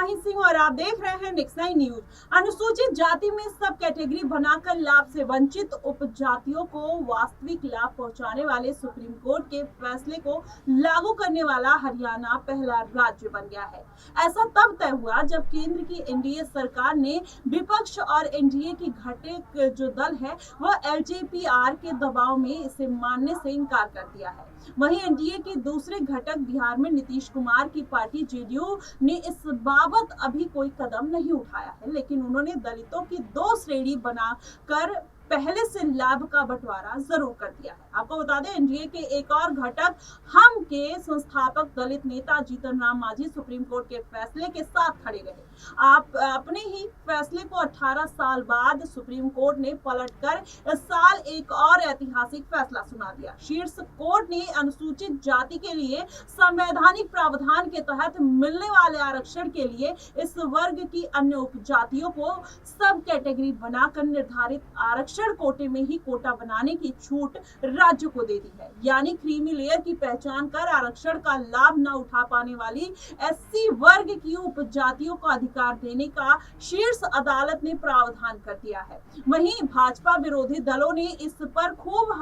माही सिंह और आप देख रहे हैं नेक्स्ट 9 न्यूज। अनुसूचित जाति में सब कैटेगरी बनाकर लाभ से वंचित उपजातियों को वास्तविक लाभ पहुंचाने वाले सुप्रीम कोर्ट के फैसले को लागू करने वाला हरियाणा पहला राज्य बन गया है। ऐसा तब तय हुआ जब केंद्र की एनडीए सरकार ने विपक्ष और एनडीए की घटक जो दल है वह एलजेपीआर के दबाव में इसे मानने से इनकार कर दिया है। वहीं एनडीए के दूसरे घटक बिहार में नीतीश कुमार की पार्टी जेडीयू ने इस बाबत अभी कोई कदम नहीं उठाया है, लेकिन उन्होंने दलितों की 2 श्रेणी बनाकर पहले से लाभ का बंटवारा जरूर कर दिया है। आपको बता दें, एनडीए के एक और घटक हम के संस्थापक दलित नेता जीतन राम मांझी सुप्रीम कोर्ट के फैसले के साथ खड़े रहे। आप अपने ही फैसले को 18 साल बाद सुप्रीम कोर्ट ने पलटकर इस साल एक और ऐतिहासिक फैसला सुना दिया। शीर्ष कोर्ट ने अनुसूचित जाति के लिए संवैधानिक प्रावधान के तहत मिलने वाले आरक्षण के लिए इस वर्ग की अन्य उपजातियों को सब कैटेगरी बनाकर निर्धारित आरक्षण कोटे में ही कोटा बनाने की छूट राज्य को दे दी है। यानी क्रीमी लेयर की पहचान कर आरक्षण का लाभ न उठा पाने वाली एससी वर्ग की उपजातियों को अधिकार देने का शीर्ष अदालत ने प्रावधान कर दिया है। वहीं भाजपा विरोधी दलों ने इस पर खूब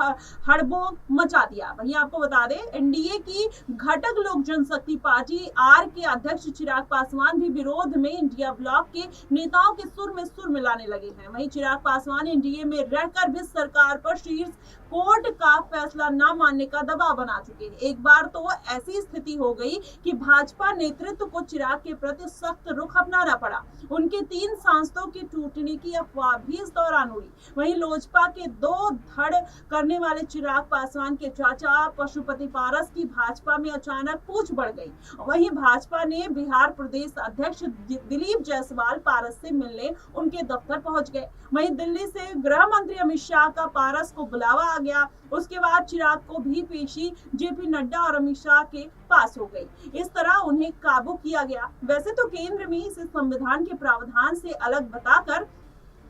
हड़बोल मचा दिया। वहीं आपको बता दें, एनडीए की घटक लोक जनशक्ति पार्टी आर के अध्यक्ष चिराग पासवान भी विरोध में इंडिया ब्लॉक के नेताओं के सुर में सुर मिलाने लगे हैं। वहीं चिराग पासवान एनडीए में रहकर भी सरकार पर शीर्ष कोर्ट का फैसला न मानने का दबाव बना चुके हैं। एक बार तो ऐसी स्थिति हो गई कि भाजपा नेतृत्व को चिराग के प्रति सख्त रुख अपनाना पड़ा। उनके 3 सांसदों के टूटने की अफवाह भी इस दौरान उड़ी। वहीं लोजपा के 2 धड़ करने वाले चिराग पासवान के चाचा पशुपति पारस की भाजपा में अचानक पूछ बढ़ गई। वहीं भाजपा ने बिहार प्रदेश अध्यक्ष दिलीप जायसवाल पारस से मिलने उनके दफ्तर पहुंच गए। वहीं दिल्ली से गृह मंत्री अमित शाह का पारस को बुलावा आ गया। उसके बाद चिराग को भी पेशी जेपी नड्डा और अमित शाह के पास हो गई। इस तरह उन्हें काबू किया गया। वैसे तो केंद्र में इसे संविधान के प्रावधान से अलग बताकर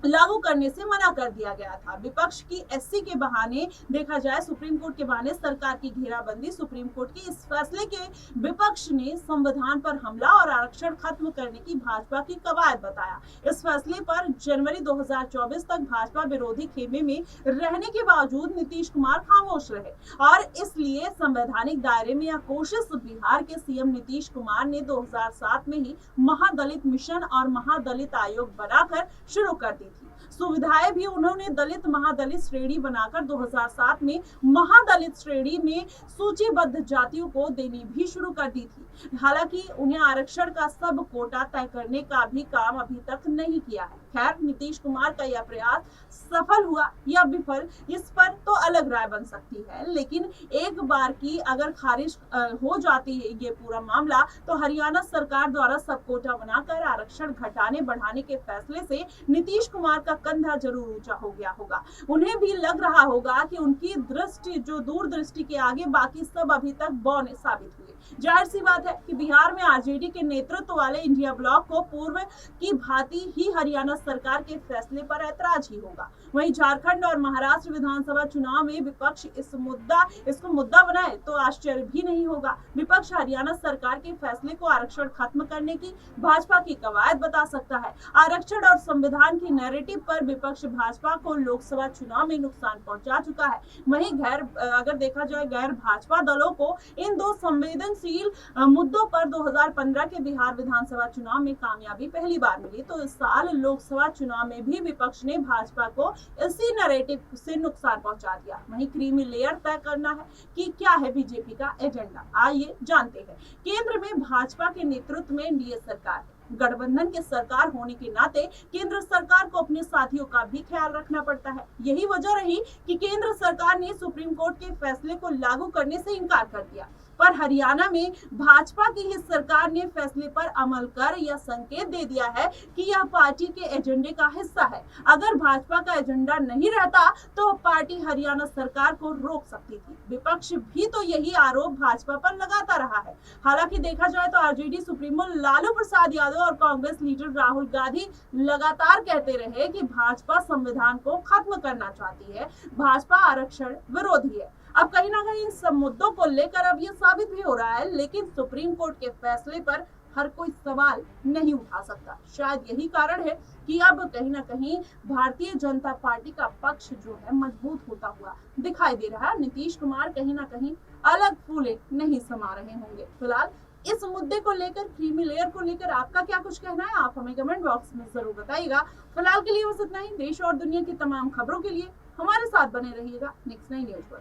लागू करने से मना कर दिया गया था। विपक्ष की एससी के बहाने देखा जाए, सुप्रीम कोर्ट के बहाने सरकार की घेराबंदी, सुप्रीम कोर्ट के इस फैसले के विपक्ष ने संविधान पर हमला और आरक्षण खत्म करने की भाजपा की कवायद बताया। इस फैसले पर जनवरी 2024 तक भाजपा विरोधी खेमे में रहने के बावजूद नीतीश कुमार खामोश रहे और इसलिए संवैधानिक दायरे में यह कोशिश बिहार के सीएम नीतीश कुमार ने 2007 में ही महादलित मिशन और महादलित आयोग बनाकर शुरू कर दी। सुविधाएं भी उन्होंने दलित महादलित श्रेणी बनाकर 2007 में महादलित श्रेणी में सूचीबद्ध जातियों को देनी भी शुरू कर दी थी। हालांकि उन्हें आरक्षण का सब कोटा तय करने का भी काम अभी तक नहीं किया है। खैर, नीतीश कुमार का यह प्रयास सफल हुआ या विफल, इस पर तो अलग राय बन सकती है, लेकिन एक बार की अगर खारिज हो जाती है ये पूरा मामला, तो हरियाणा सरकार द्वारा सब कोटा बनाकर आरक्षण घटाने बढ़ाने के फैसले से नीतीश कुमार का कंधा जरूर ऊंचा हो गया होगा। उन्हें भी लग रहा होगा कि उनकी दृष्टि जो दूरदृष्टि के आगे बाकी सब अभी तक बौने साबित हुए। जाहिर सी बात है कि बिहार में आरजेडी के नेतृत्व वाले इंडिया ब्लॉक को पूर्व की भांति ही हरियाणा सरकार के फैसले पर ऐतराज ही होगा। वहीं झारखंड और महाराष्ट्र विधानसभा चुनाव में विपक्ष इसको मुद्दा बनाए तो आश्चर्य भी नहीं होगा। विपक्ष हरियाणा सरकार के फैसले को आरक्षण खत्म करने की भाजपा की कवायद बता सकता है। आरक्षण और संविधान की नैरेटिव पर विपक्ष भाजपा को लोकसभा चुनाव में नुकसान पहुंचा चुका है। वहीं अगर देखा जाए गैर भाजपा दलों को इन 2 संवेदनशील मुद्दों पर 2015 के बिहार विधानसभा चुनाव में कामयाबी पहली बार मिली, तो इस साल लोकसभा चुनाव में भी विपक्ष ने भाजपा को इसी नैरेटिव से नुकसान पहुंचा दिया। वहीं क्रीमी लेयर तय करना है कि क्या है बीजेपी का एजेंडा, आइए जानते हैं। केंद्र में भाजपा के नेतृत्व में एनडीए सरकार है। गठबंधन के सरकार होने के नाते केंद्र सरकार को अपने साथियों का भी ख्याल रखना पड़ता है। यही वजह रही कि केंद्र सरकार ने सुप्रीम कोर्ट के फैसले को लागू करने से इनकार कर दिया, पर हरियाणा में भाजपा की ही सरकार ने फैसले पर अमल कर यह संकेत दे दिया है कि यह पार्टी के एजेंडे का हिस्सा है। अगर भाजपा का एजेंडा नहीं रहता तो पार्टी हरियाणा सरकार को रोक सकती थी। विपक्ष भी तो यही आरोप भाजपा पर लगाता रहा है। हालांकि देखा जाए तो आरजेडी सुप्रीमो लालू प्रसाद यादव और कांग्रेस लीडर राहुल गांधी लगातार कहते रहे कि भाजपा संविधान को खत्म करना चाहती है, भाजपा आरक्षण विरोधी है। अब कहीं ना कहीं इन सब मुद्दों को लेकर अब ये साबित भी हो रहा है, लेकिन सुप्रीम कोर्ट के फैसले पर हर कोई सवाल नहीं उठा सकता। शायद यही कारण है कि अब कहीं ना कहीं भारतीय जनता पार्टी का पक्ष जो है मजबूत होता हुआ दिखाई दे रहा है। नीतीश कुमार कहीं ना कहीं अलग फूले नहीं समा रहे होंगे। फिलहाल इस मुद्दे को लेकर, क्रीमी लेयर को लेकर आपका क्या कुछ कहना है, आप हमें कमेंट बॉक्स में जरूर बताइएगा। फिलहाल के लिए बस इतना ही। देश और दुनिया की तमाम खबरों के लिए हमारे साथ बने रहिएगा नेक्स्ट 9 न्यूज पर।